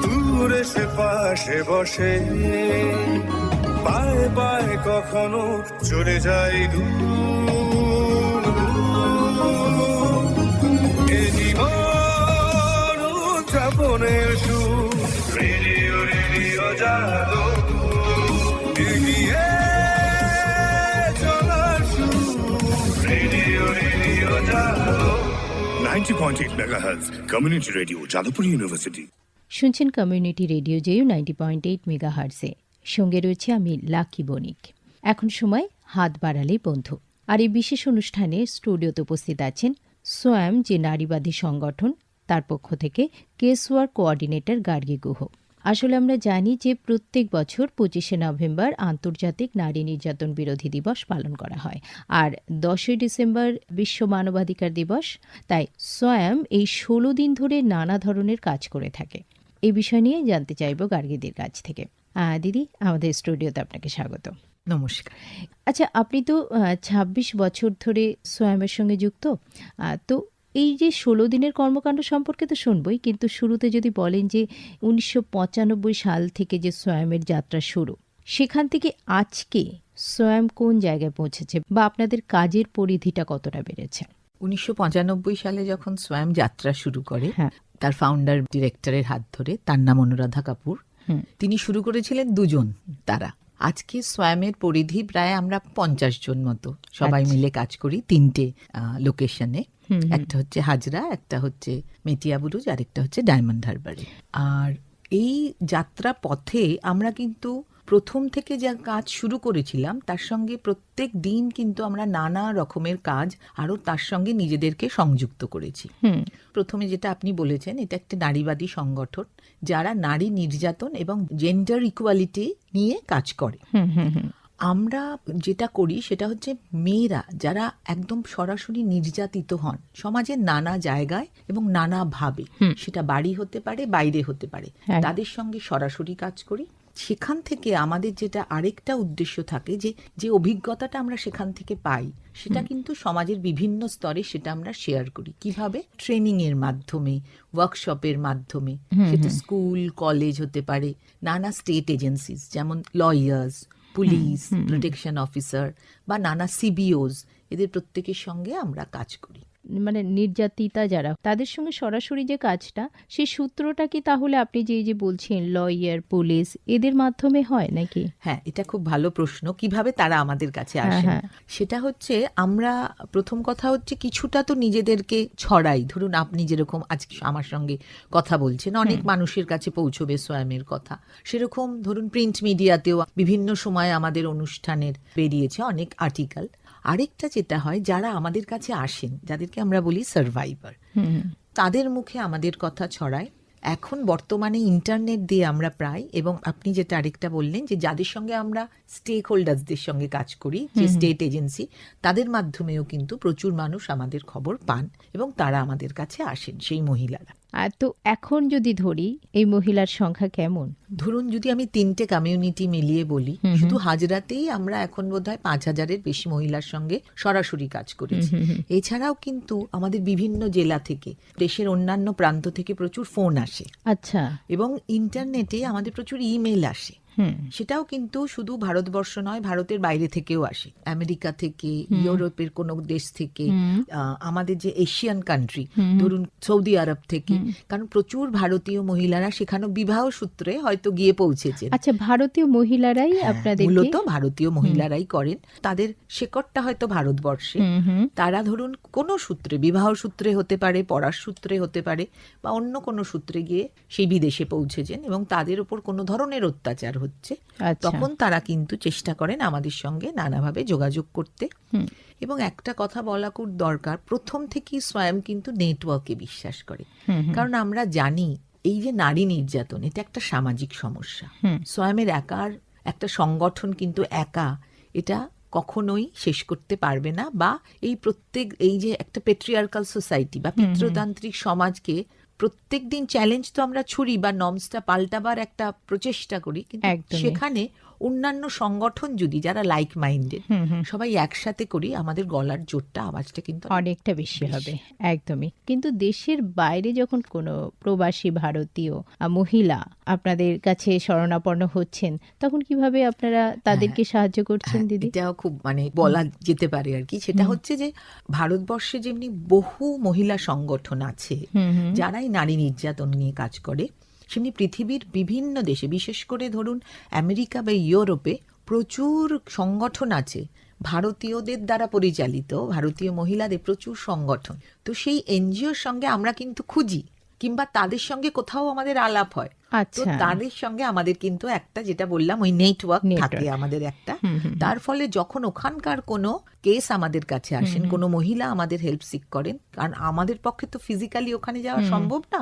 দূরে সে পাশে বসে, পায়ে পায়ে কখনো চলে যায় দূর। এ জীবন উদ্যাপনের সুর, রেডিও রেডিও জাদু, এগিয়ে চলার সুর, রেডিও রেডিও জাদু। 90.8 megahertz community radio, Jadavpur university. শুনছেন কমিউনিটি রেডিও জেইউ 90.8 মেগাহার্টজে। সঙ্গে রয়েছে আমি লাকি বণিক। এখন সময় হাত বাড়ালেই বন্ধু। আর এই বিশেষ অনুষ্ঠানে স্টুডিওতে উপস্থিত আছেন সোয়াম, যে নারীবাদী সংগঠন, তার পক্ষ থেকে case work coordinator Gargi Guha. আসলে আমরা জানি যে প্রত্যেক বছর 25শে নভেম্বর আন্তর্জাতিক নারী নির্যাতন বিরোধী দিবস পালন করা হয়, আর 10ই ডিসেম্বর বিশ্ব মানবাধিকার দিবস। তাই সোয়াম এই 16 দিন ধরে নানা ধরনের কাজ করে থাকে। এই বিষয় নিয়ে জানতে চাইব গার্গীদের কাছ থেকে। দিদি, আমাদের স্টুডিওতে আপনাকে স্বাগত। নমস্কার। আচ্ছা, আপনি তো 26 বছর ধরে সোয়ামের সঙ্গে যুক্ত। তো এই যে 16 দিনের কর্মকাণ্ড সম্পর্কে তো শুনবই, কিন্তু শুরুতে যদি বলেন যে 1995 সাল থেকে যে সোয়ামের যাত্রা শুরু, সেখান থেকে আজকে সোয়াম কোন জায়গায় পৌঁছেছে বা আপনাদের কাজের পরিধিটা কতটা বেড়েছে? 1995 সালে যখন সোয়াম যাত্রা শুরু করে, হ্যাঁ, তার ফাউন্ডার ডিরেক্টরের হাত ধরে, তার নাম অনুরাধা কাপুর, তিনি শুরু করেছিলেন দুজন। তারা আজকে সোয়ামের পরিধি প্রায় আমরা 50 জন মতো সবাই মিলে কাজ করি 3টে লোকেশনে। একটা হচ্ছে হাজরা, একটা হচ্ছে মেটিয়াবুরুজ, আর একটা হচ্ছে ডায়মন্ড হারবারে। আর এই যাত্রা পথে আমরা কিন্তু প্রথম থেকে যা কাজ শুরু করেছিলাম তার সঙ্গে প্রত্যেক দিন কিন্তু আমরা নানা রকমের কাজ আরও তার সঙ্গে নিজেদেরকে সংযুক্ত করেছি। প্রথমে যেটা আপনি বলেছেন, এটা একটা নারীবাদী সংগঠন যারা নারী নির্যাতন এবং জেন্ডার ইকুয়ালিটি নিয়ে কাজ করে। আমরা যেটা করি সেটা হচ্ছে মেয়েরা যারা একদম সরাসরি নির্যাতিত হন সমাজের নানা জায়গায় এবং নানা ভাবে, সেটা বাড়ি হতে পারে, বাইরে হতে পারে, তাদের সঙ্গে সরাসরি কাজ করি। সেখান থেকে আমাদের যেটা আরেকটা উদ্দেশ্য থাকে, যে অভিজ্ঞতাটা আমরা সেখান থেকে পাই সেটা কিন্তু সমাজের বিভিন্ন স্তরে সেটা আমরা শেয়ার করি। কিভাবে? ট্রেনিং এর মাধ্যমে, ওয়ার্কশপের মাধ্যমে, সেটা স্কুল কলেজ হতে পারে, নানা স্টেট এজেন্সিস যেমন লয়ার্স, পুলিশ, প্রোটেকশন অফিসার বা নানা সিবিওস, এদের প্রত্যেকের সঙ্গে আমরা কাজ করি। মানে নির্যাতিতা যারা, তাদের সঙ্গে সরাসরি যে কাজটা, সেই সূত্রটা কি তাহলে আপনি যে বলছেন লয়ার, পুলিশ, এদের মাধ্যমে হয় নাকি? হ্যাঁ, এটা খুব ভালো প্রশ্ন। কিভাবে তারা আমাদের কাছে আসে? সেটা হচ্ছে, আমরা প্রথম কথা হচ্ছে কিছুটা তো নিজেদেরকে ছড়াই। ধরুন আপনি যেরকম আজকে আমার সঙ্গে কথা বলছেন, অনেক মানুষের কাছে পৌঁছবে সোয়ামের কথা। সেরকম ধরুন প্রিন্ট মিডিয়াতেও বিভিন্ন সময় আমাদের অনুষ্ঠানের বেরিয়েছে অনেক আর্টিকেল। আরেকটা যেটা হয়, যারা আমাদের কাছে আসেন, যাদেরকে আমরা বলি সার্ভাইভার, তাদের মুখে আমাদের কথা ছড়ায়। এখন বর্তমানে ইন্টারনেট দিয়ে আমরা প্রায়, এবং আপনি যেটা আরেকটা বললেন যে যাদের সঙ্গে আমরা স্টেক হোল্ডার্সদের সঙ্গে কাজ করি, যে স্টেট এজেন্সি, তাদের মাধ্যমেও কিন্তু প্রচুর মানুষ আমাদের খবর পান এবং তারা আমাদের কাছে আসেন, সেই মহিলারা। আর তো এখন যদি ধরি, এই মহিলার সংখ্যা কেমন? ধরুন যদি আমি 3টে কমিউনিটি মিলিয়ে বলি, শুধু হাজরাতেই আমরা এখন বোধহয় 5000-এর বেশি মহিলার সঙ্গে সরাসরি কাজ করেছি। এছাড়াও কিন্তু আমাদের বিভিন্ন জেলা থেকে, দেশের অন্যান্য প্রান্ত থেকে প্রচুর ফোন আসে। আচ্ছা। এবং ইন্টারনেটে আমাদের প্রচুর ইমেল আসে। সেটাও কিন্তু শুধু ভারতবর্ষ নয়, ভারতের বাইরে থেকেও আসে, আমেরিকা থেকে, ইউরোপের কোনো দেশ থেকে, আমাদের যে এশিয়ান কান্ট্রি, ধরুন সৌদি আরব থেকে, কারণ প্রচুর ভারতীয় মহিলারা সেখানে বিবাহ সূত্রে হয়তো গিয়ে পৌঁছেছে। আচ্ছা, ভারতীয় মহিলারাই আপনাদের? মূলত ভারতীয় মহিলারাই করেন। তাদের শেকড়টা হয়তো ভারতবর্ষে। তারা ধরুন কোনো সূত্রে, বিবাহ সূত্রে হতে পারে, পড়ার সূত্রে হতে পারে, বা অন্য কোনো সূত্রে গিয়ে সেই বিদেশে পৌঁছেছেন এবং তাদের উপর কোনো ধরনের অত্যাচার হচ্ছে, তখন তারা কিন্তু চেষ্টা করেন আমাদের সঙ্গে নানাভাবে যোগাযোগ করতে। এবং একটা কথা বলা খুব দরকার, প্রথম থেকেই সোয়াম কিন্তু নেটওয়ার্কে বিশ্বাস করে। কারণ আমরা জানি এই যে নারী নির্যাতন, এটা একটা সামাজিক সমস্যা। সোয়ামের একার একটা সংগঠন কিন্তু একা এটা কখনোই শেষ করতে পারবে না, বা এই যে একটা পেট্রিয়ার্কাল সোসাইটি বা পিতৃতান্ত্রিক সমাজকে প্রত্যেক দিন চ্যালেঞ্জ তো আমরা ছুড়ি বা নর্মসটা পাল্টাবার একটা প্রচেষ্টা করি, কিন্তু একদমই। সেখানে অন্যান্য সংগঠন যদি যারা লাইক মাইন্ডেড সবাই একসাথে করি, আমাদের গলার জোরটা আওয়াজটা কিন্তু অনেকটা বেশি হবে, একদমই। কিন্তু দেশের বাইরে যখন কোনো প্রবাসী ভারতীয় মহিলা আপনাদের কাছে শরণাপন্ন হচ্ছেন, তখন কিভাবে আপনারা তাদেরকে সাহায্য করছেন দিদি? এটাও খুব মানে বলা যেতে পারে আর কি। সেটা হচ্ছে যে ভারতবর্ষে যেমনি বহু মহিলা সংগঠন আছে যারাই নারী নির্যাতন নিয়ে কাজ করে, সেমনি পৃথিবীর বিভিন্ন দেশে, বিশেষ করে ধরুন আমেরিকা বা ইউরোপে প্রচুর সংগঠন আছে ভারতীয়দের দ্বারা পরিচালিত, ভারতীয় মহিলাদের প্রচুর সংগঠন। তো সেই এনজিওর সঙ্গে আমরা কিন্তু খুঁজি, কিংবা তাদের সঙ্গে কোথাও আমাদের আলাপ হয়, তো আচ্ছা, তাদের সঙ্গে আমাদের কিন্তু একটা, যেটা বললাম, ওই নেটওয়ার্ক থাকে আমাদের একটা। তার ফলে যখন ওখানকার কোনো কেস আমাদের কাছে আসেন, কোনো মহিলা আমাদের হেল্প সিক করেন, কারণ আমাদের পক্ষে তো ফিজিক্যালি ওখানে যাওয়া সম্ভব না,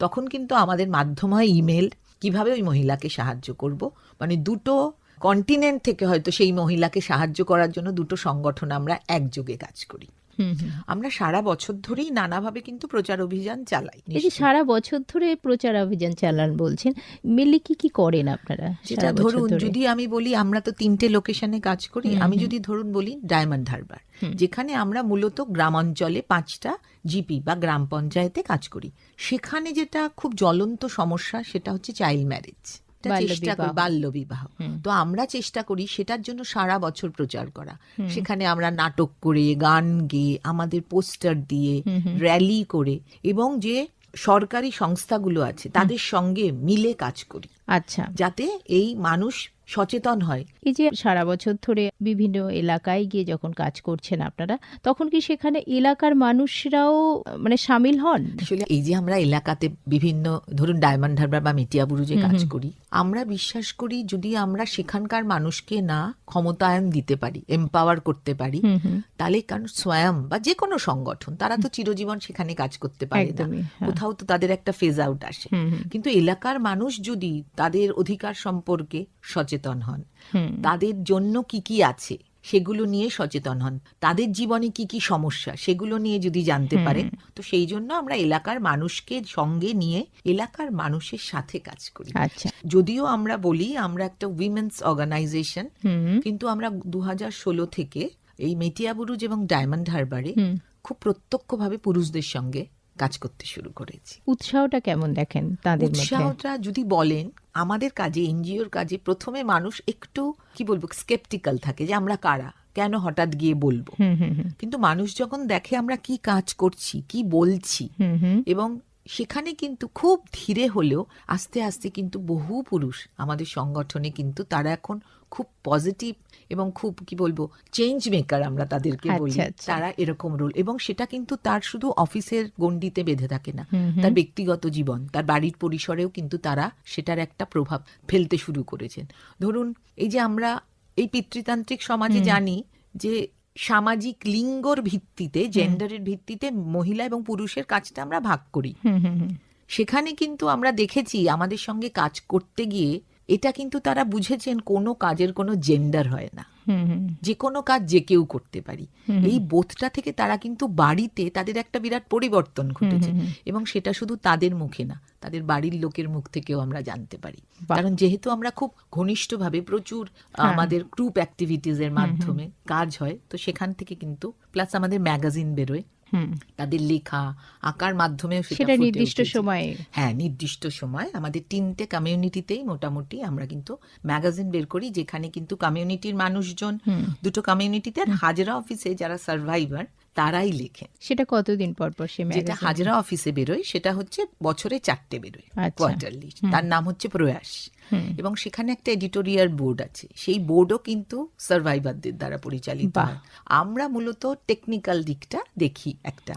তখন কিন্তু আমাদের মাধ্যম হয় ইমেল, কিভাবে ওই মহিলাকে সাহায্য করব। মানে দুটো কন্টিনেন্ট থেকে হয়তো সেই মহিলাকে সাহায্য করার জন্য দুটো সংগঠন আমরা একযোগে কাজ করি। আমরা সারা বছর ধরেই নানাভাবে কিন্তু প্রচার অভিযান চালাই। এই যে সারা বছর ধরে প্রচার অভিযান চালান বলছেন, মিলে কি কি করেন আপনারা? যেটা ধরুন, যদি আমি বলি, আমরা তো 3টে লোকেশনে কাজ করি। আমি যদি ধরুন বলি ডায়মন্ড হারবার, যেখানে আমরা মূলত গ্রামাঞ্চলে 5টা জিপি বা গ্রাম পঞ্চায়েতে কাজ করি। সেখানে যেটা খুব জ্বলন্ত সমস্যা, সেটা হচ্ছে চাইল্ড ম্যারেজ, বাল্য বিবাহ। তো আমরা চেষ্টা করি সেটার জন্য সারা বছর প্রচার করা। সেখানে আমরা নাটক করে, গান গেয়ে, আমাদের পোস্টার দিয়ে, র্যালি করে, এবং যে সরকারি সংস্থাগুলো আছে তাদের সঙ্গে মিলে কাজ করি। আচ্ছা, যাতে এই মানুষ সচেতন হয়। এই যে সারা বছর ধরে বিভিন্ন এলাকায় গিয়ে যখন কাজ করছেন আপনারা, তখন কি সেখানে এলাকার মানুষরাও মানে সামিল হন? আসলে এই যে আমরা এলাকাতে বিভিন্ন, ধরুন ডায়মন্ড হারবার বা মেটিয়াবুরুজে কাজ করি, আমরা বিশ্বাস করি যদি আমরা সেখানকার মানুষকে না ক্ষমতায়ন দিতে পারি, এম্পাওয়ার করতে পারি, তাহলে, কারণ স্বয়ং বা যে কোনো সংগঠন, তারা তো চিরজীবন সেখানে কাজ করতে পারে না, কোথাও তো তাদের একটা ফেজ আউট আসে। কিন্তু এলাকার মানুষ যদি তাদের অধিকার সম্পর্কে সচেতন হন, তাদের জন্য কি কি আছে সেগুলো নিয়ে সচেতন হন, তাদের জীবনে কি কি সমস্যা সেগুলো নিয়ে যদি জানতে পারেন, তো সেই জন্য আমরা এলাকার মানুষকে সঙ্গে নিয়ে এলাকার মানুষের সাথে কাজ করি। আচ্ছা, যদিও আমরা বলি আমরা একটা উইমেন্স অর্গানাইজেশন, কিন্তু আমরা 2016 থেকে এই মেটিয়াবুরুজ এবং ডায়মন্ড হারবারে খুব প্রত্যক্ষভাবে পুরুষদের সঙ্গে কাজ করতে শুরু করেছি। উৎসাহটা কেমন দেখেন তাদের মধ্যে? উৎসাহটা যদি বলেন, আমাদের কাজে, এনজিওর কাজে প্রথমে মানুষ একটু কি বলবো স্কেপটিক্যাল থাকে, যে আমরা কারা, কেন হঠাৎ গিয়ে বলবো। কিন্তু মানুষ যখন দেখে আমরা কি কাজ করছি, কি বলছি, এবং সেখানে কিন্তু খুব ধীরে হলেও আস্তে আস্তে কিন্তু বহু পুরুষ আমাদের সংগঠনে, কিন্তু তারা এখন খুব পজিটিভ এবং খুব কি বলবো চেঞ্জ মেকার আমরা তাদেরকে বলি। তারা এরকম রোল, এবং সেটা কিন্তু তার শুধু অফিসের গণ্ডিতে বেঁধে থাকে না, তার ব্যক্তিগত জীবন, তার বাড়ির পরিসরেও কিন্তু তারা সেটার একটা প্রভাব ফেলতে শুরু করেছেন। ধরুন এই যে আমরা এই পিতৃতান্ত্রিক সমাজে জানি যে সামাজিক লিঙ্গর ভিত্তিতে, জেন্ডারের ভিত্তিতে মহিলা এবং পুরুষের কাজটা আমরা ভাগ করি। সেখানে কিন্তু আমরা দেখেছি আমাদের সঙ্গে কাজ করতে গিয়ে এটা কিন্তু তারা বুঝেছেন কোনো কাজের কোনো জেন্ডার হয় না, যে কোনো কাজ যে কেউ করতে পারি। এই বোধটা থেকে তারা কিন্তু বাড়িতে তাদের একটা বিরাট পরিবর্তন ঘটেছে, এবং সেটা শুধু তাদের মুখে না, তাদের বাড়ির লোকের মুখ থেকেও আমরা জানতে পারি। কারণ যেহেতু আমরা খুব ঘনিষ্ঠভাবে প্রচুর আমাদের গ্রুপ অ্যাক্টিভিটিজ এর মাধ্যমে কাজ হয়, তো সেখান থেকে কিন্তু প্লাস আমাদের ম্যাগাজিন বেরোয়, তাদের লেখা আঁকার মাধ্যমেও সেটা নির্দিষ্ট সময়ে, হ্যাঁ নির্দিষ্ট সময় আমাদের 3টে কমিউনিটিতেই মোটামুটি আমরা কিন্তু ম্যাগাজিন বের করি, যেখানে কিন্তু কমিউনিটির মানুষজন, দুটো কমিউনিটিতে হাজরা অফিসে যারা সার্ভাইভার তারাই লেখেন। সেটা কতদিন পর পর সে ম্যাগাজিন? যেটা হাজরা অফিসে বেরোয় সেটা হচ্ছে বছরে 4টে বেরোয় কোয়ার্টারলি, তার নাম হচ্ছে প্রয়াস, এবং সেখানে একটা এডিটোরিয়াল বোর্ড আছে, সেই বোর্ডও কিন্তু সার্ভাইভারদের দ্বারা পরিচালিত হয়। আমরা মূলত টেকনিক্যাল দিকটা দেখি একটা,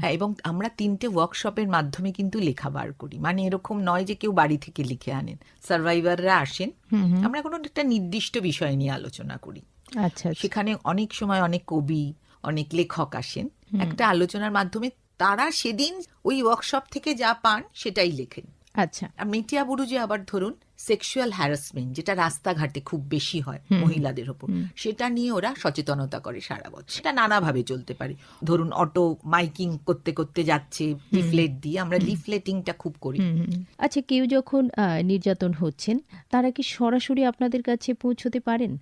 হ্যাঁ, এবং আমরা 3টে ওয়ার্কশপের মাধ্যমে কিন্তু লেখা বার করি। মানে এরকম নয় যে কেউ বাড়ি থেকে লিখে আনেন, সার্ভাইভাররা আসেন, আমরা কোনো একটা নির্দিষ্ট বিষয় নিয়ে আলোচনা করি। আচ্ছা, সেখানে অনেক সময় অনেক কবি, অনেক লেখক আসেন, একটা আলোচনার মাধ্যমে তারা সেদিন ওই ওয়ার্কশপ থেকে যা পান সেটাই লেখেন। আচ্ছা, আর মেটিয়া বুরুজে আবার ধরুন সেক্সুয়াল হ্যারাসমেন্ট, যেটা রাস্তাঘাটে খুব বেশি হয় মহিলাদের ওপর, সেটা নিয়ে ওরা সচেতনতা করে সারা বছর। সেটা নানাভাবে চলতে পারে। ধরুন অটো মাইকিং করতে করতে যাচ্ছে, লিফলেট দিয়ে, আমরা লিফলেটিংটা খুব করি। আচ্ছা, কেউ যখন নির্যাতন হচ্ছেন তারা কি সরাসরি আপনাদের কাছে পৌঁছতে পারেন,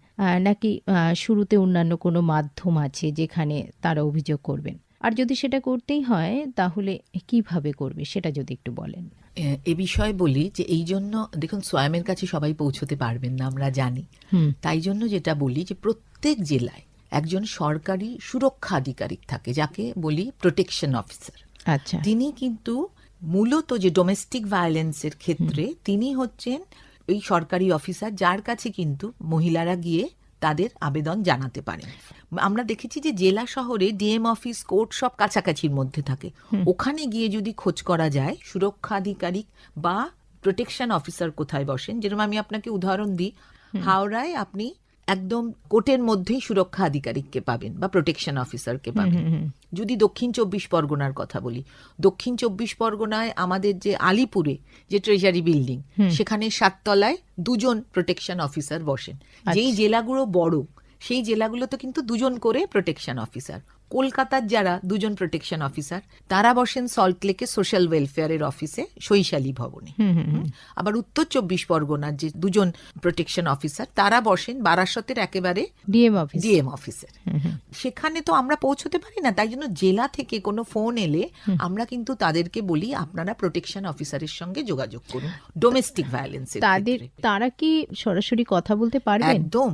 নাকি শুরুতে অন্যান্য কোনো মাধ্যম আছে যেখানে তারা অভিযোগ করবেন? আর যদি সেটা করতেই হয় তাহলে কিভাবে করবে সেটা যদি একটু বলেন। এ বিষয়ে বলি যে এই জন্য দেখুন সোয়ামের কাছে সবাই পৌঁছতে পারবেন না, আমরা জানি। তাই জন্য যেটা বলি যে প্রত্যেক জেলায় একজন সরকারি সুরক্ষা আধিকারিক থাকে, যাকে বলি প্রোটেকশন অফিসার। আচ্ছা, তিনি কিন্তু মূলত যে ডোমেস্টিক ভায়োলেন্সের ক্ষেত্রে তিনি হচ্ছেন ওই সরকারি অফিসার, যার কাছে কিন্তু মহিলারা গিয়ে তাদের আবেদন জানাতে পারেন। আমরা দেখেছি যে জেলা শহরে ডিএম অফিস, কোর্ট সব কাছাকাছির মধ্যে থাকে। ওখানে গিয়ে যদি খোঁজ করা যায় সুরক্ষা আধিকারিক বা প্রোটেকশন অফিসার কোথায় বসেন, যেরকম আমি আপনাকে উদাহরণ দিই, হাওড়ায় আপনি একদম কোর্টের মধ্যেই সুরক্ষা আধিকারিককে পাবেন বা প্রোটেকশন অফিসারকে পাবেন। যদি দক্ষিণ 24 পরগনার কথা বলি, দক্ষিণ 24 পরগনায় আমাদের যে আলিপুরে যে ট্রেজারি বিল্ডিং, সেখানে 7 তলায় 2 জন প্রোটেকশন অফিসার বসেন। যেই জেলাগুলো বড় সেই জেলাগুলোতে কিন্তু 2 জন করে প্রোটেকশন অফিসার। কলকাতার যারা 2 জন প্রোটেকশন অফিসার, তারা বসেন সল্টলেকে সোশ্যাল ওয়েলফেয়ারের অফিসে শৈশালী ভবনে। আবার উত্তর 24 পরগনার যে 2 জন প্রোটেকশন অফিসার, তারা বসেন বারাসতের একেবারে ডিএম অফিসে। সেখানে তো আমরা পৌঁছতে পারি না, তাই জন্য জেলা থেকে কোনো ফোন এলে আমরা কিন্তু তাদেরকে বলি আপনারা প্রোটেকশন অফিসারের সঙ্গে যোগাযোগ করুন ডোমেস্টিক ভায়োলেন্সের ক্ষেত্রে। তারা কি সরাসরি কথা বলতে পারবেন? একদম,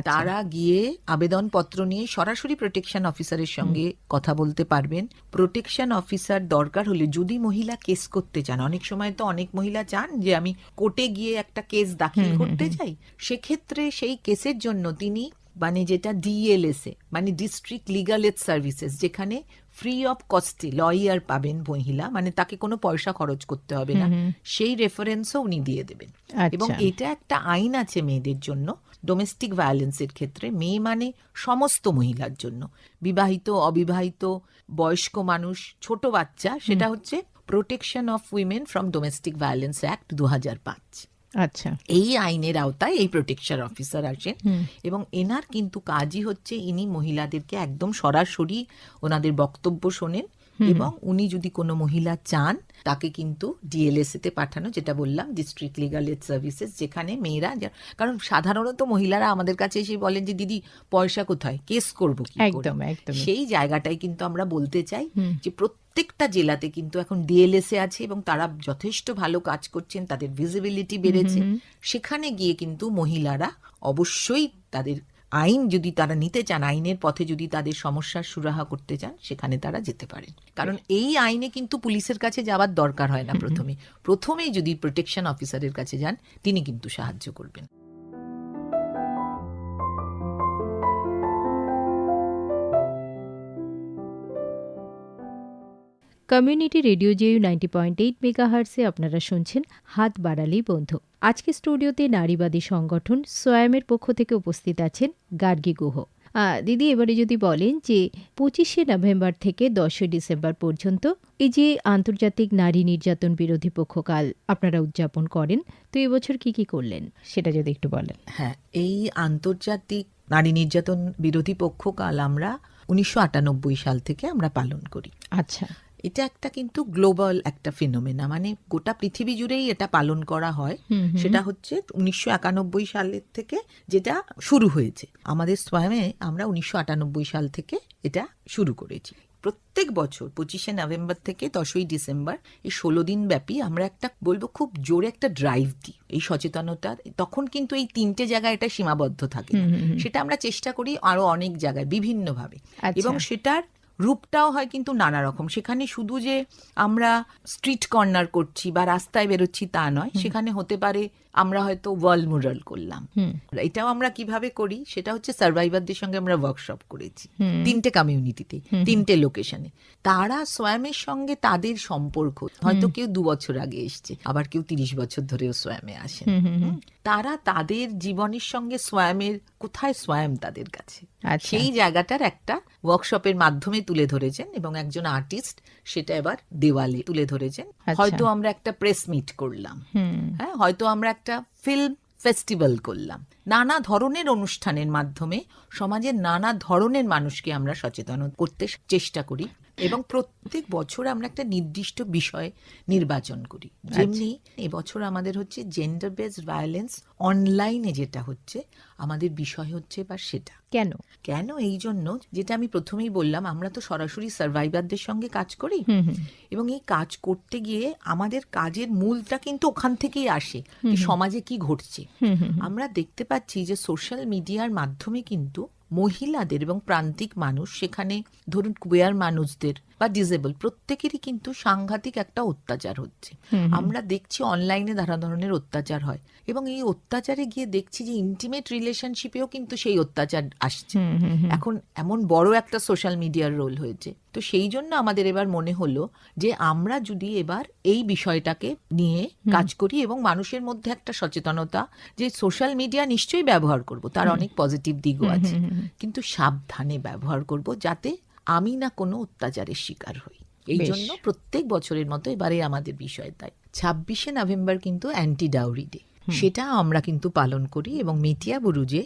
তারা গিয়ে আবেদনপত্র নিয়ে সরাসরি প্রোটেকশন অফিসারের সঙ্গে কথা বলতে পারবেন। প্রোটেকশন অফিসার দরকার হলে যদি মহিলা কেস করতে চান, অনেক সময় তো অনেক মহিলা চান যে আমি কোর্টে গিয়ে একটা কেস দাখিল করতে চাই, সেক্ষেত্রে সেই কেসের জন্য তিনি মানে যেটা ডিএলএসএ মানে ডিস্ট্রিক্ট লিগাল এড সার্ভিসেস, যেখানে ফ্রি অফ কস্টে লয়ার পাবেন মহিলা, মানে তাকে কোনো পয়সা খরচ করতে হবে না, সেই রেফারেন্সও উনি দিয়ে দেবেন। এবং এটা একটা আইন আছে মেয়েদের জন্য ডোমেস্টিক ভায়োলেন্সের ক্ষেত্রে, মেয়ে মানে সমস্ত মহিলার জন্য, বিবাহিত, অবিবাহিত, বয়স্ক মানুষ, ছোট বাচ্চা, সেটা হচ্ছে protection of women from domestic violence act 2005। আচ্ছা, এই আইনের আওতায় এই প্রোটেকশন অফিসার আসেন এবং এনার কিন্তু কাজই হচ্ছে ইনি মহিলাদেরকে একদম সরাসরি ওনাদের বক্তব্য শোনেন এবং উনি যদি কোনো মহিলা চান তাকে কিন্তু ডিএলএসএ তে পাঠানো, যেটা বললাম ডিস্ট্রিক্ট লিগাল এড সার্ভিসেস, যেখানে মেয়েরা, কারণ সাধারণত মহিলারা আমাদের কাছে এসে বলেন যে দিদি পয়সা কোথায়, কেস করবো কি করে, সেই জায়গাটাই কিন্তু আমরা বলতে চাই যে প্রত্যেকটা জেলাতে কিন্তু এখন ডিএলএসএ আছে এবং তারা যথেষ্ট ভালো কাজ করছেন, তাদের ভিজিবিলিটি বেড়েছে। সেখানে গিয়ে কিন্তু মহিলারা অবশ্যই তাদের আইন যদি তারা নিতে চান, আইনের পথে যদি তাদের সমস্যার সুরাহা করতে চান, সেখানে তারা যেতে পারেন। কারণ এই আইনে কিন্তু পুলিশের কাছে যাওয়ার দরকার হয় না। প্রথমেই যদি প্রোটেকশন অফিসারের কাছে যান, তিনি কিন্তু সাহায্য করবেন। কমিউনিটি রেডিও জেইউ 90.8 মেগাহার্টসে আপনারা শুনছেন হাত বাড়ালেই বন্ধু। আজকে স্টুডিওতে নারীবাদী সংগঠন সোয়ামের পক্ষ থেকে উপস্থিত আছেন গার্গী গুহ। দিদি, এবারে যদি বলেন যে 25শে নভেম্বর থেকে 10ই ডিসেম্বর পর্যন্ত এই যে আন্তর্জাতিক নারী নির্যাতন বিরোধী পক্ষকাল আপনারা উদযাপন করেন, তো এবছর কি কি করলেন সেটা যদি একটু বলেন। হ্যাঁ, এই আন্তর্জাতিক নারী নির্যাতন বিরোধী পক্ষকাল আমরা 1998 সাল থেকে আমরা পালন করি। আচ্ছা, এটা একটা কিন্তু গ্লোবাল একটা ফিনোমেনা, মানে গোটা পৃথিবী জুড়েই এটা পালন করা হয়। সেটা হচ্ছে 1991 সালের থেকে যেটা শুরু হয়েছে। আমাদের সোয়ামে আমরা 1998 সাল থেকে এটা শুরু করেছি। প্রত্যেক বছর 25শে নভেম্বর থেকে 10ই ডিসেম্বর এই 16 দিন ব্যাপী আমরা একটা বলবো খুব জোরে একটা ড্রাইভ দিই এই সচেতনতার। তখন কিন্তু এই 3টে জায়গায় এটা সীমাবদ্ধ থাকে, সেটা আমরা চেষ্টা করি আরো অনেক জায়গায় বিভিন্নভাবে, এবং সেটার রূপটাও হয় কিন্তু নানা রকম। সেখানে শুধু যে আমরা স্ট্রিট কর্নার করছি বা রাস্তায় বেরোচ্ছি তা নয়, সেখানে হতে পারে আমরা হয়তো ওয়াল মুরাল করলাম। এটাও আমরা কিভাবে করি সেটা হচ্ছে সার্ভাইভারদের সঙ্গে আমরা ওয়ার্কশপ করেছি 3টে কমিউনিটিতে, 3টে লোকেশনে। তারা সোয়ামের সঙ্গে তাদের সম্পর্ক, হয়তো কেউ 2 বছর আগে এসছে, আবার কেউ 30 বছর ধরেও সোয়ামে আসেন। তারা তাদের জীবনের সঙ্গে সোয়ামের কোথায় সোয়াম তাদের কাছে, সেই জায়গাটার একটা ওয়ার্কশপের মাধ্যমে তুলে ধরেছেন এবং একজন আর্টিস্ট সেটা এবার দেওয়ালে তুলে ধরেছেন। আচ্ছা। হয়তো আমরা একটা প্রেস মিট করলাম, হ্যাঁ, হয়তো আমরা একটা ফিল্ম ফেস্টিভ্যাল করলাম। নানা ধরনের অনুষ্ঠানের মাধ্যমে সমাজের নানা ধরনের মানুষকে আমরা সচেতন করতে চেষ্টা করি এবং প্রত্যেক বছর আমরা একটা নির্দিষ্ট বিষয় নির্বাচন করি। যেমনি এবছর আমাদের হচ্ছে জেন্ডার বেসড ভায়োলেন্স অনলাইনে যেটা হচ্ছে, আমাদের বিষয় হচ্ছে বা সেটা কেন? কেন এই জন্য, যেটা আমি প্রথমেই বললাম, আমরা তো সরাসরি সার্ভাইভারদের সঙ্গে কাজ করি এবং এই কাজ করতে গিয়ে আমাদের কাজের মূলটা কিন্তু ওখান থেকেই আসে, যে সমাজে কি ঘটছে। আমরা দেখতে পাচ্ছি যে সোশ্যাল মিডিয়ার মাধ্যমে কিন্তু মহিলাদের এবং প্রান্তিক মানুষ, সেখানে ধরুন কুয়ার মানুষদের বা ডিসেবল, প্রত্যেকেরই কিন্তু সাংঘাতিক একটা অত্যাচার হচ্ছে। আমরা দেখছি অনলাইনে নানা ধরনের অত্যাচার হয় এবং এই অত্যাচারে গিয়ে দেখছি যে ইন্টিমেট রিলেশনশিপেও কিন্তু সেই অত্যাচার আসছে। এখন এমন বড় একটা সোশ্যাল মিডিয়ার রোল হয়েছে। তো সেই জন্য আমাদের এবার মনে হলো যে আমরা যদি এবার এই বিষয়টাকে নিয়ে কাজ করি এবং মানুষের মধ্যে একটা সচেতনতা, যে সোশ্যাল মিডিয়া নিশ্চয়ই ব্যবহার করব, তার অনেক পজিটিভ দিকও আছে, কিন্তু সাবধানে ব্যবহার করব যাতে আমি না কোনো অত্যাচারের শিকার হই। এই জন্য প্রত্যেক বছরের মতো এবারে আমাদের বিষয় তাই 26শে নভেম্বর কিন্তু অ্যান্টি ডাউরি ডে, সেটা আমরা কিন্তু পালন করি এবং মেটিয়া বুরুজে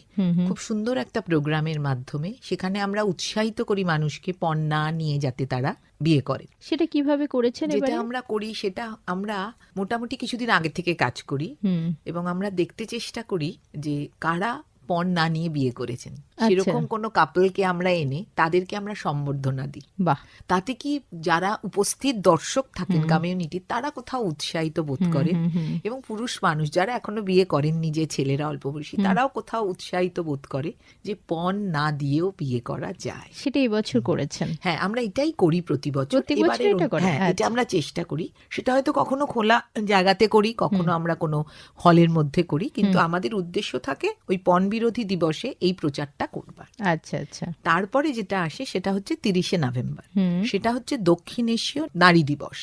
খুব সুন্দর একটা প্রোগ্রামের মাধ্যমে সেখানে আমরা উৎসাহিত করি মানুষকে পণ না নিয়ে যাতে তারা বিয়ে করে। সেটা কিভাবে করেছেন? যেটা আমরা করি সেটা আমরা মোটামুটি কিছুদিন আগে থেকে কাজ করি এবং আমরা দেখতে চেষ্টা করি যে কারা পণ না নিয়ে বিয়ে করেছেন, সেরকম কোনো কাপলকে আমরা এনে তাদেরকে আমরা সম্বর্ধনা দিই। বাহ! তাতে কি যারা উপস্থিত দর্শক থাকেন কমিউনিটি, তারা কোথাও উৎসাহিত বোধ করে এবং পুরুষ মানুষ যারা এখনো বিয়ে করেননি, যে ছেলেরা অল্প বয়সী, তারাও কোথাও উৎসাহিত বোধ করে যে পণ না দিয়েও বিয়ে করা যায়। সেটা এবছর করেছেন? হ্যাঁ, আমরা এটাই করি প্রতি বছর। এবারে হ্যাঁ, এটা আমরা চেষ্টা করি। সেটা হয়তো কখনো খোলা জায়গাতে করি, কখনো আমরা কোনো হলের মধ্যে করি, কিন্তু আমাদের উদ্দেশ্য থাকে ওই পণ বিরোধী দিবসে এই প্রচারটা করবার। আচ্ছা আচ্ছা। তারপরে যেটা আসে সেটা হচ্ছে 30শে নভেম্বর, সেটা হচ্ছে দক্ষিণ এশীয় নারী দিবস।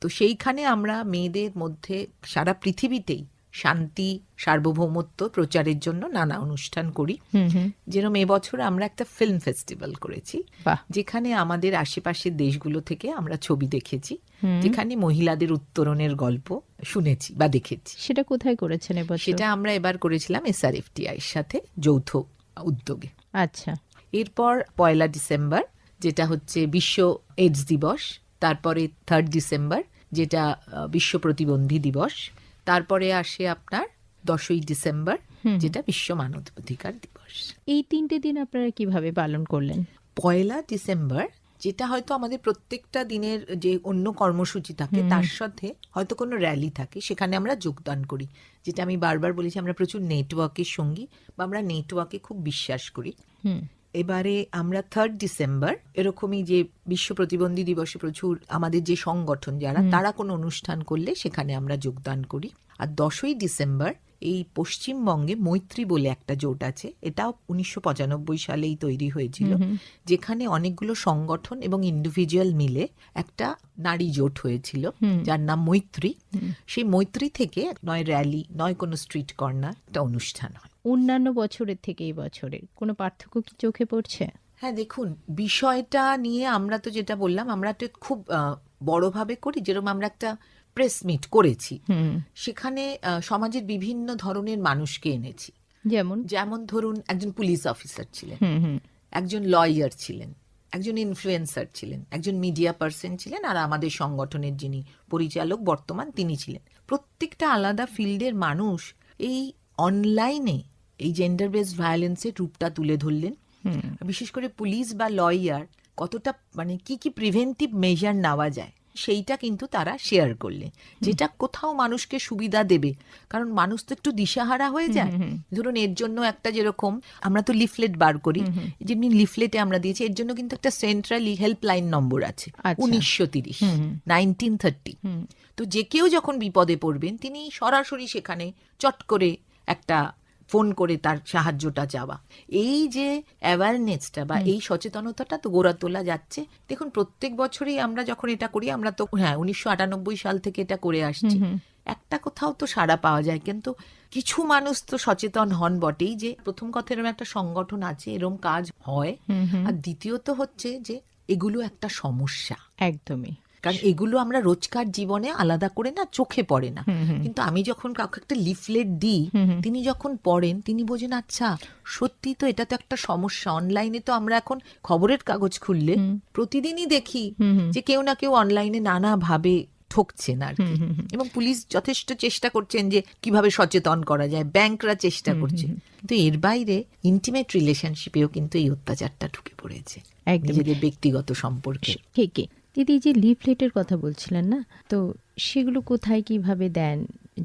তো সেইখানে আমরা মেয়েদের মধ্যে সারা পৃথিবীতেই শান্তি, সার্বভৌমত্ব প্রচারের জন্য নানা অনুষ্ঠান করি। যেরকম এবছর আমরা একটা ফিল্ম ফেস্টিভ্যাল করেছি, যেখানে আমাদের আশেপাশের দেশগুলো থেকে আমরা ছবি দেখেছি, যেখানে মহিলাদের উত্তরণের গল্প শুনেছি বা দেখেছি। সেটা কোথায় করেছেন এবছর? সেটা আমরা এবার করেছিলাম SRFTI এর সাথে যৌথ উদ্যোগে। আচ্ছা। এরপর 1 ডিসেম্বর যেটা হচ্ছে বিশ্ব এইডস দিবস, তারপরে 3 ডিসেম্বর যেটা বিশ্ব প্রতিবন্ধী দিবস, তারপরে আসে আপনার 10ই ডিসেম্বর যেটা বিশ্ব মানবাধিকার দিবস। এই 3টে দিন আপনারা কিভাবে পালন করলেন? 1 ডিসেম্বর যেটা হয়তো আমাদের প্রত্যেকটা দিনের যে অন্য কর্মসূচি থাকে তার সাথে হয়তো কোনো র্যালি থাকে, সেখানে আমরা যোগদান করি। যেটা আমি বারবার বলেছি, আমরা প্রচুর নেটওয়ার্কের সঙ্গী বা আমরা নেটওয়ার্কে খুব বিশ্বাস করি। এবারে আমরা 3 ডিসেম্বর এরকমই যে বিশ্ব প্রতিবন্ধী দিবসে প্রচুর আমাদের যে সংগঠন যারা, তারা কোনো অনুষ্ঠান করলে সেখানে আমরা যোগদান করি। আর 10ই ডিসেম্বর এই পশ্চিমবঙ্গে মৈত্রী বলে একটা জোট আছে, এটাও 1995 সালেই তৈরি হয়েছিল, যেখানে অনেকগুলো সংগঠন এবং ইন্ডিভিজুয়াল মিলে একটা নারী জোট হয়েছিল যার নাম মৈত্রী। সেই মৈত্রী থেকে নয় র্যালি, নয় কোনো স্ট্রিট কর্নার, একটা অনুষ্ঠান হয়। অন্যান্য বছরের থেকে এই বছরের কোনো পার্থক্য কি চোখে পড়ছে? হ্যাঁ, দেখুন, বিষয়টা নিয়ে আমরা তো যেটা বললাম, আমরা তো খুব বড়ভাবে করি। যেরকম আমরা একটা প্রেস মিট করেছি, সেখানে সমাজের বিভিন্ন ধরনের মানুষকে এনেছি। যেমন ধরুন একজন পুলিশ অফিসার ছিলেন, একজন লয়ার ছিলেন, একজন ইনফ্লুয়েন্সার ছিলেন, একজন মিডিয়া পার্সন ছিলেন, আর আমাদের সংগঠনের যিনি পরিচালক বর্তমান তিনি ছিলেন। প্রত্যেকটা আলাদা ফিল্ডের মানুষ এই অনলাইনে এই জেন্ডার বেসড ভায়োলেন্সের রূপটা তুলে ধরলেন। বিশেষ করে পুলিশ বা লয়ার কতটা কি কি প্রিভেন্টিভ মেজার নেওয়া যায় সেইটা কিন্তু তারা শেয়ার করলেন, যেটা কোথাও মানুষকে সুবিধা দেবে। কারণ মানুষ তো একটু দিশাহারা হয়ে যায়। ধরুন এর জন্য একটা, যেরকম আমরা তো লিফলেট বার করি, যেমনি লিফলেটে আমরা দিয়েছি, এর জন্য কিন্তু একটা সেন্ট্রাল হেল্পলাইন নম্বর আছে 1930। তো যে কেউ যখন বিপদে পড়বেন তিনি সরাসরি সেখানে চট করে একটা ফোন করে তার সাহায্যটা চাওয়া। এই যে অ্যাওয়ারনেসটা বা এই সচেতনতাটা তো গড়ে তোলা যাচ্ছে। দেখুন, প্রত্যেক বছরই আমরা যখন এটা করি, আমরা তো 1998 সাল থেকে এটা করে আসছি, একটা কোথাও তো সাড়া পাওয়া যায়। কিন্তু কিছু মানুষ তো সচেতন হন বটেই, যে প্রথম কথা এরকম একটা সংগঠন আছে, এরকম কাজ হয়। আর দ্বিতীয়ত হচ্ছে যে এগুলো একটা সমস্যা। একদমই। কারণ এগুলো আমরা রোজকার জীবনে আলাদা করে না চোখে পড়ে না, কিন্তু আমি যখন কাউকে একটা লিফলেট দিই, তিনি যখন পড়েন তিনি বোঝেন আচ্ছা সত্যি তো এটা তো একটা সমস্যা। অনলাইনে তো আমরা এখন খবরের কাগজ খুললে প্রতিদিনই দেখি যে কেউ না কেউ অনলাইনে নানাভাবে ঠকছেন আর কি, এবং পুলিশ যথেষ্ট চেষ্টা করছেন যে কিভাবে সচেতন করা যায়, ব্যাংকরা চেষ্টা করছে, কিন্তু এর বাইরে ইন্টিমেট রিলেশনশিপেও কিন্তু এই অত্যাচারটা ঢুকে পড়েছে, নিজেদের ব্যক্তিগত সম্পর্কে। ঠিকই দিদি, যে লিফলেটের কথা বলছিলেন না, তো সেগুলো কোথায় কিভাবে দেন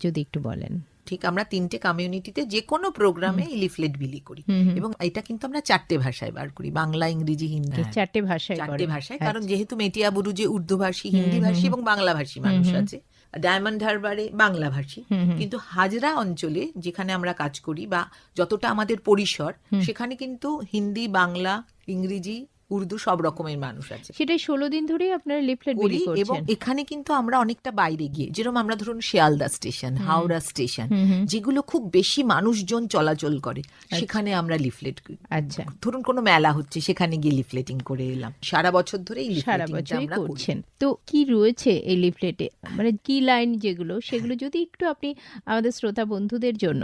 যদি একটু বলেন। ঠিক, আমরা 3টে কমিউনিটিতে যে কোনো প্রোগ্রামে লিফলেট বিলি করি, এবং এটা কিন্তু আমরা 4টে ভাষায় বার করি, বাংলা, ইংরেজি, হিন্দি। 4টে ভাষায়? 4টে ভাষায়, কারণ যেহেতু মেটিয়াবুরুজে উর্দু ভাষী, হিন্দি ভাষী এবং বাংলা ভাষী মানুষ আছে, ডায়মন্ড হারবারে বাংলা ভাষী, কিন্তু হাজরা অঞ্চলে যেখানে আমরা কাজ করি বা যতটা আমাদের পরিসর, সেখানে কিন্তু হিন্দি, বাংলা, ইংরেজি, উর্দু সব রকমের মানুষ আছে। সেটাই 16 দিন ধরেই আপনারা লিফলেট বিলি করছেন। এবং এখানে কিন্তু আমরা অনেকটা বাইরে গিয়ে, যেরকম আমরা ধরুন শিয়ালদা স্টেশন, হাওড়া স্টেশন, যেগুলো খুব বেশি মানুষজন চলাচল করে, সেখানে আমরা লিফলেট, আচ্ছা, ধরুন কোনো মেলা হচ্ছে সেখানে গিয়ে লিফলেটিং করে এলাম। সারা বছর ধরে এই সারা বছরই করছেন। তো কি রয়েছে এই লিফলেটে, মানে কি লাইন যেগুলো, সেগুলো যদি একটু আপনি আমাদের শ্রোতা বন্ধুদের জন্য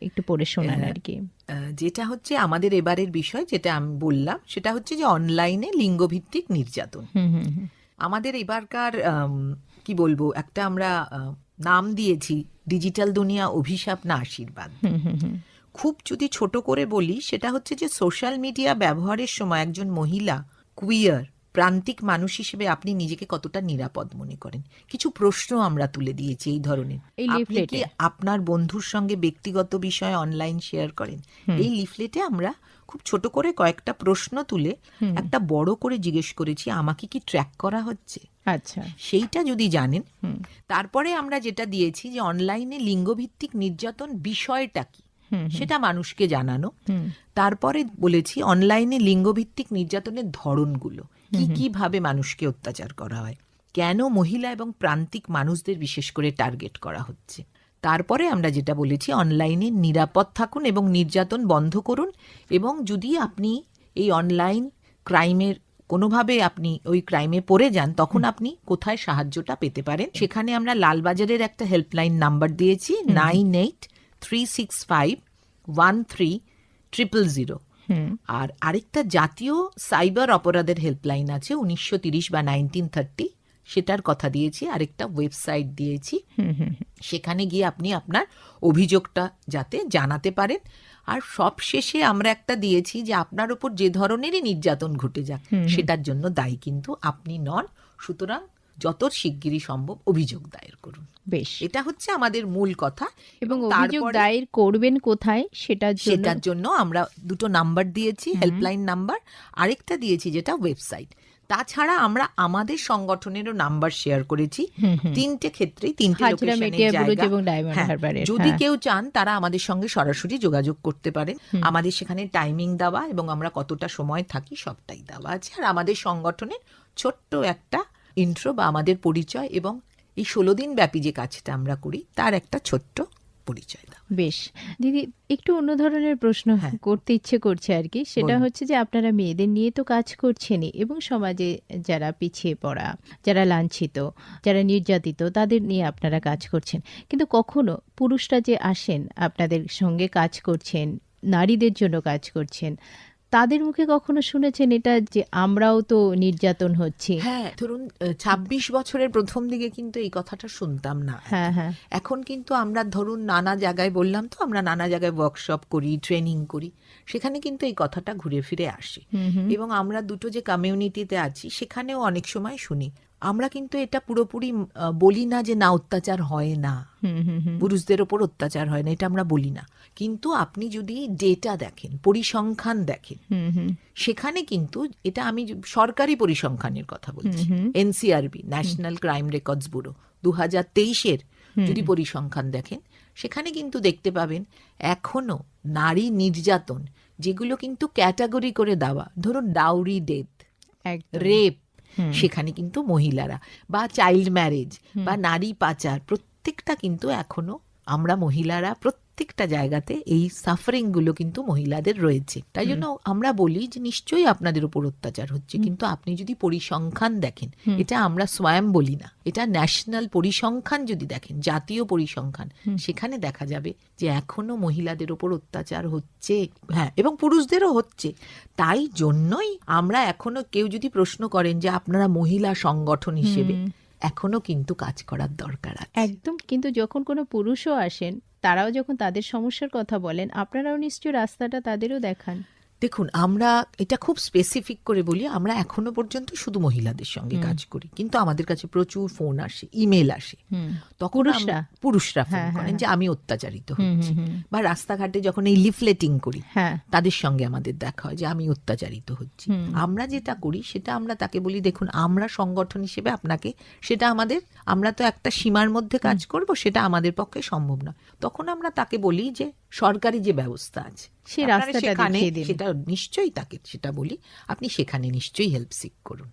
একটু পড়ে শোনান আর কি। যেটা হচ্ছে আমাদের এবারের বিষয়, যেটা আমি বললাম, সেটা হচ্ছে যে অনলাইনে লিঙ্গভিত্তিক নির্যাতন। আমাদের এবারকার কি বলবো, একটা আমরা নাম দিয়েছি ডিজিটাল দুনিয়া অভিশাপ না আশীর্বাদ। খুব যদি ছোট করে বলি, সেটা হচ্ছে যে সোশ্যাল মিডিয়া ব্যবহারের সময় একজন মহিলা, কুইয়ার, প্রান্তিক মানুষ হিসেবে আপনি নিজেকে কতটা নিরাপদ মনে করেন। কিছু প্রশ্ন আমরা তুলে দিয়েছি এই ধরনের। আপনি কি আপনার বন্ধুর সঙ্গে ব্যক্তিগত বিষয়ে অনলাইন শেয়ার করেন? এই লিফলেটে আমরা খুব ছোট করে কয়েকটা প্রশ্ন তুলে একটা বড় করে জিজ্ঞেস করেছি, আমাকে কি ট্র্যাক করা হচ্ছে? আচ্ছা, সেইটা যদি জানেন। তারপরে আমরা যেটা দিয়েছি যে অনলাইনে লিঙ্গভিত্তিক নির্যাতন বিষয়টা কি, সেটা মানুষকে জানানো। তারপরে বলেছি অনলাইনে লিঙ্গভিত্তিক নির্যাতনের ধরনগুলো, কি কিভাবে মানুষকে অত্যাচার করা হয়, কেন মহিলা এবং প্রান্তিক মানুষদের বিশেষ করে টার্গেট করা হচ্ছে। তারপরে আমরা যেটা বলেছি, অনলাইনে নিরাপদ থাকুন এবং নির্যাতন বন্ধ করুন, এবং যদি আপনি এই অনলাইন ক্রাইমের কোনোভাবে আপনি ওই ক্রাইমে পড়ে যান, তখন আপনি কোথায় সাহায্যটা পেতে পারেন। সেখানে আমরা লালবাজারের একটা হেল্পলাইন নাম্বার দিয়েছি, 9836513000। আর আরেকটা জাতীয় সাইবার অপরাধের হেল্পলাইন আছে 1930 বা 1930, সেটার কথা দিয়েছি। আরেকটা ওয়েবসাইট দিয়েছি, সেখানে গিয়ে আপনি আপনার অভিযোগটা যাতে জানাতে পারেন। আর সব শেষে আমরা একটা দিয়েছি যে আপনার উপর যে ধরনেরই নির্যাতন ঘটে যাক, সেটার জন্য দায়ী কিন্তু আপনি নন, সুতরাং যত শিগগিরই সম্ভব অভিযোগ দায়ের করুন। বেশ, এটা হচ্ছে আমাদের মূল কথা। এবং অভিযোগ দায়ের করবেন কোথায়, সেটার জন্য আমরা দুটো নাম্বার দিয়েছি, হেল্পলাইন নাম্বার, আরেকটা দিয়েছি যেটা ওয়েবসাইট। তাছাড়া আমরা আমাদের সংগঠনেরও নাম্বার শেয়ার করেছি 3টে ক্ষেত্রে, 3টে লোকেশনের জায়গা। যদি কেউ চান তারা আমাদের সঙ্গে সরাসরি যোগাযোগ করতে পারেন। আমাদের সেখানে টাইমিং দেওয়া এবং আমরা কতটা সময় থাকি সবটাই দেওয়া আছে। আর আমাদের সংগঠনের ছোট্ট একটা ইন্ট্রো বা আমাদের পরিচয়, এবং এই 16 দিন ব্যাপী যে কাজটা আমরা করি তার একটা ছোট্ট পরিচয় দাও। বেশ দিদি, একটু অন্য ধরনের প্রশ্ন করতে ইচ্ছে করছে আর কি। সেটা হচ্ছে যে আপনারা মেয়েদের নিয়ে তো কাজ করছেনই, এবং সমাজে যারা পিছিয়ে পড়া, যারা লাঞ্ছিত, যারা নির্যাতিত, তাদের নিয়ে আপনারা কাজ করছেন, কিন্তু কখনো পুরুষরা যে আসেন আপনাদের সঙ্গে কাজ করছেন, নারীদের জন্য কাজ করছেন, তাদের মুখে কখনো শুনেছেন এটা যে আমরাও তো নির্যাতন হচ্ছে? হ্যাঁ, ধরুন 26 বছরের প্রথম দিকে কিন্তু এই কথাটা শুনতাম না। এখন কিন্তু আমরা ধরুন নানা জায়গায়, বললাম তো আমরা নানা জায়গায় ওয়ার্কশপ করি, ট্রেনিং করি, সেখানে কিন্তু এই কথাটা ঘুরে ফিরে আসে। এবং আমরা দুটো যে কমিউনিটিতে আছি সেখানেও অনেক সময় শুনি। আমরা কিন্তু এটা পুরোপুরি বলি না যে না অত্যাচার হয় না, পুরুষদের ওপর অত্যাচার হয় না, এটা আমরা বলি না। কিন্তু আপনি যদি ডেটা দেখেন, পরিসংখ্যান দেখেন, সেখানে কিন্তু এটা আমি সরকারি পরিসংখ্যানের কথা বলছি, NCRB, national crime records bureau 2023-এর যদি পরিসংখ্যান দেখেন, সেখানে কিন্তু দেখতে পাবেন এখনো নারী নির্যাতন যেগুলো কিন্তু ক্যাটাগরি করে দেওয়া, ধরুন ডাউরি ডেথ, রেপ, সেখানে কিন্তু মহিলারা, বা চাইল্ড ম্যারেজ বা নারী পাচার, প্রত্যেকটা কিন্তু এখনো আমরা মহিলারা প্রত্যেকটা জায়গাতে এই সাফারিং গুলো কিন্তু মহিলাদের রয়েছে। তাই জন্য আমরা বলি যে নিশ্চয়ই আপনাদের উপর অত্যাচার হচ্ছে, কিন্তু আপনি যদি পরিসংখ্যান দেখেন, এটা আমরা স্বয়ং বলি না, এটা ন্যাশনাল পরিসংখ্যান যদি দেখেন, জাতীয় পরিসংখ্যান, সেখানে দেখা যাবে যে এখনো মহিলাদের উপর অত্যাচার হচ্ছে, হ্যাঁ, এবং পুরুষদেরও হচ্ছে। তাই জন্যই আমরা এখনো, কেউ যদি প্রশ্ন করেন যে আপনারা মহিলা সংগঠন হিসেবে, এখনো কিন্তু কাজ করার দরকার আছে। একদম। কিন্তু যখন কোনো পুরুষও আসেন, তারাও যখন তাদের সমস্যার কথা বলেন, আপনারাও নিশ্চয়ই রাস্তাটা তাদেরও দেখান। দেখুন, আমরা এটা খুব স্পেসিফিক করে বলি, আমরা এখনো পর্যন্ত শুধু মহিলাদের সঙ্গে কাজ করি, কিন্তু আমাদের কাছে প্রচুর ফোন আসে, ইমেল আসে, তখন পুরুষরা ফোন করেন যে আমি অত্যাচারিত হচ্ছি, বা রাস্তাঘাটে যখন এই লিফলেটিং করি তাদের সঙ্গে আমাদের দেখা হয় যে আমি অত্যাচারিত হচ্ছি। আমরা যেটা করি সেটা আমরা তাকে বলি, দেখুন আমরা সংগঠন হিসেবে আপনাকে, সেটা আমাদের, আমরা তো একটা সীমার মধ্যে কাজ করব, সেটা আমাদের পক্ষে সম্ভব নয়। তখন আমরা তাকে বলি যে সরকারি যে ব্যবস্থা আছে সেটা নিশ্চয়ই, তাকে সেটা বলি আপনি সেখানে নিশ্চয়ই হেল্প সিক করুন।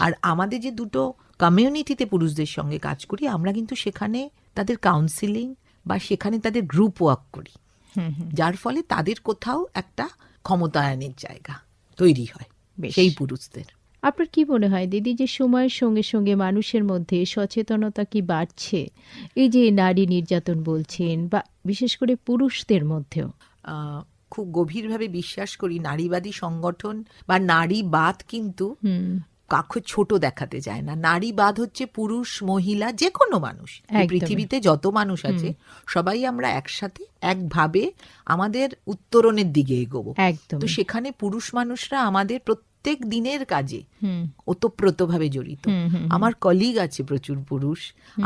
আর আমাদের যে দুটো কমিউনিটিতে পুরুষদের সঙ্গে কাজ করি, আমরা কিন্তু সেখানে তাদের কাউন্সিলিং বা সেখানে তাদের গ্রুপ ওয়ার্ক করি, যার ফলে তাদের কোথাও একটা ক্ষমতায়নের জায়গা তৈরি হয় সেই পুরুষদের। আপনার কি মনে হয় দিদি, যে সময়ের সঙ্গে সঙ্গে মানুষের মধ্যে সচেতনতা কি বাড়ছে, এই যে নারী নির্যাতন বলছেন, বা বিশেষ করে পুরুষদের মধ্যেও? খুব গভীরভাবে বিশ্বাস করি নারীবাদী সংগঠন বা নারীবাদ কিন্তু কাউকে ছোট দেখাতে যায় না। নারীবাদ হচ্ছে পুরুষ মহিলা যে কোনো মানুষ, পৃথিবীতে যত মানুষ আছে সবাই আমরা একসাথে একভাবে আমাদের উত্তরণের দিকে এগোবো। তো সেখানে পুরুষ মানুষরা আমাদের প্রত্যেক দিনের কাজে ওতপ্রোতভাবে জড়িত। আমার কলিগ আছে প্রচুর পুরুষ,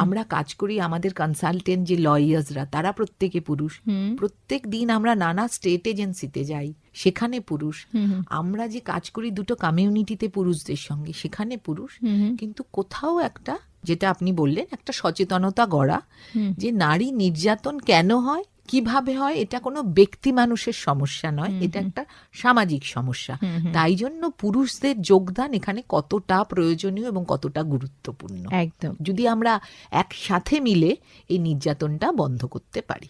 আমরা কাজ করি, আমাদের কনসালটেন্ট যে লয়ার্সরা তারা প্রত্যেকে পুরুষ, প্রত্যেক দিন আমরা নানা স্টেট এজেন্সিতে যাই, সেখানে পুরুষ, আমরা যে কাজ করি দুটো কমিউনিটিতে পুরুষদের সঙ্গে, সেখানে পুরুষ। কিন্তু কোথাও একটা, যেটা আপনি বললেন, একটা সচেতনতা গড়া যে নারী নির্যাতন কেন হয়, কিভাবে হয়, এটা কোনো ব্যক্তি মানুষের সমস্যা নয়, এটা একটা সামাজিক সমস্যা। তাই জন্য পুরুষদের যোগদান এখানে কতটা প্রয়োজনীয় এবং কতটা গুরুত্বপূর্ণ। একদম। যদি আমরা একসাথে মিলে এই নির্যাতনটা বন্ধ করতে পারি।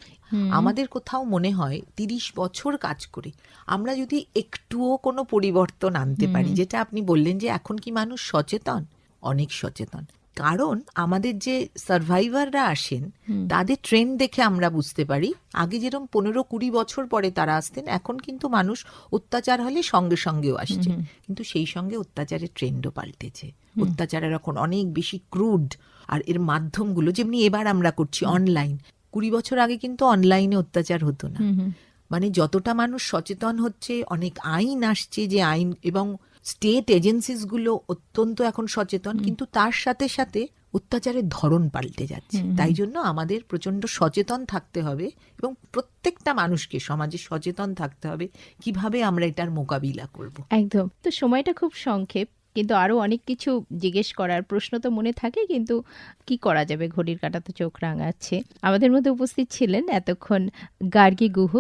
আমাদের কোথাও মনে হয় 30 বছর কাজ করে আমরা যদি একটুও কোনো পরিবর্তন আনতে পারি, যেটা আপনি বললেন যে এখন কি মানুষ সচেতন, অনেক সচেতন। কারণ আমাদের যে সার্ভাইভাররা আসেন তাদের ট্রেন্ড দেখে আমরা বুঝতে পারি, আগে যেরকম 15-20 বছর পরে তারা আসতেন, এখন কিন্তু মানুষ অত্যাচার হলে সঙ্গে সঙ্গেও আসছে, কিন্তু সেই সঙ্গে অত্যাচারের ট্রেন্ডও পাল্টেছে। অত্যাচারের এখন অনেক বেশি ক্রুড, আর এর মাধ্যমগুলো যেমনি এবার আমরা করছি অনলাইন, 20 বছর আগে কিন্তু অনলাইনে অত্যাচার হতো না। মানে যতটা মানুষ সচেতন হচ্ছে, অনেক আইন আসছে, যে আইন এবং স্টেট এজেন্সিস গুলো অত্যন্ত এখন সচেতন, কিন্তু তার সাথে সাথে অত্যাচারের ধরন পাল্টে যাচ্ছে। তাই জন্য আমাদের প্রচন্ড সচেতন থাকতে হবে এবং প্রত্যেকটা মানুষকে সমাজে সচেতন থাকতে হবে কিভাবে আমরা এটার মোকাবিলা করব। একদম। তো সময়টা খুব সংক্ষেপ, কিন্তু আরও অনেক কিছু জিজ্ঞেস করার প্রশ্ন তো মনে থাকে, কিন্তু কি করা যাবে, ঘড়ির কাঁটা তো চোখ রাঙাচ্ছে। আমাদের মধ্যে উপস্থিত ছিলেন এতক্ষণ গার্গী গুহ,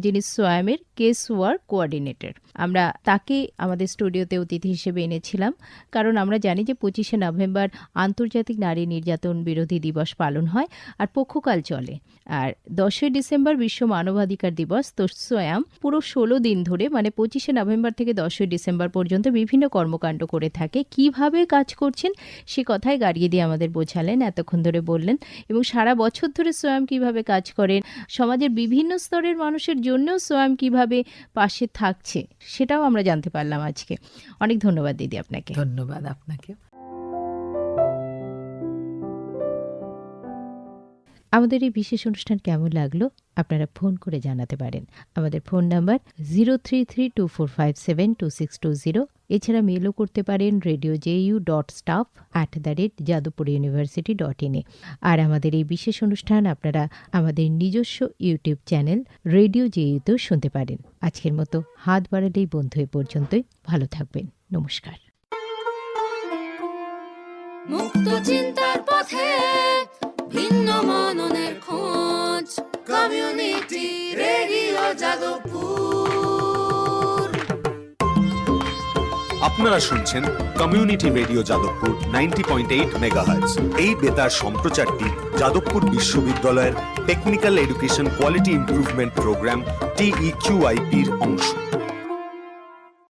যিনি সোয়ামের কেস ওয়ার্ক কোঅর্ডিনেটর। আমরা তাকে আমাদের স্টুডিওতে অতিথি হিসেবে এনেছিলাম, কারণ আমরা জানি যে 25শে নভেম্বর আন্তর্জাতিক নারী নির্যাতন বিরোধী দিবস পালন হয় আর পক্ষকাল চলে, আর 10ই ডিসেম্বর বিশ্ব মানবাধিকার দিবস। তো সোয়াম পুরো 16 দিন ধরে, মানে 25শে নভেম্বর থেকে 10ই ডিসেম্বর পর্যন্ত বিভিন্ন কর্মকাণ্ড করে থাকে। কিভাবে কাজ করছেন সে কথাই গার্গী দিয়ে আমাদের বোঝালেন, এতক্ষণ ধরে বললেন, এবং সারা বছর ধরে সোয়াম কিভাবে কাজ করেন, সমাজের বিভিন্ন স্তরের মানুষের জন্যও সোয়াম কিভাবে পাশে থাকছে, সেটাও আমরা জানতে পারলাম আজকে। অনেক ধন্যবাদ দিদি আপনাকে। ধন্যবাদ আপনাকে। আমাদের এই বিশেষ অনুষ্ঠান কেমন লাগলো আপনারা ফোন করে জানাতে পারেন। আমাদের ফোন নাম্বার 0332457262। এছাড়া মেলও করতে পারেন radio.staff@jadavpuruniversity.in। আর আমাদের এই বিশেষ অনুষ্ঠান আপনারা আমাদের নিজস্ব ইউটিউব চ্যানেল রেডিও জেইউতেও শুনতে পারেন। আজকের মতো হাত বাড়ালেই বন্ধু এ পর্যন্তই। ভালো থাকবেন। নমস্কার। মুক্ত চিন্তার পথে ভিন্ন মননের খোঁজ, কমিউনিটি রেডিও যাদবপুর। আপনারা শুনছেন কমিউনিটি রেডিও যাদবপুর 90.8 মেগাহার্টজ। এই বেতার সম্প্রচারটি যাদবপুর বিশ্ববিদ্যালয়ের technical education quality improvement programme TEQIP-র অংশ।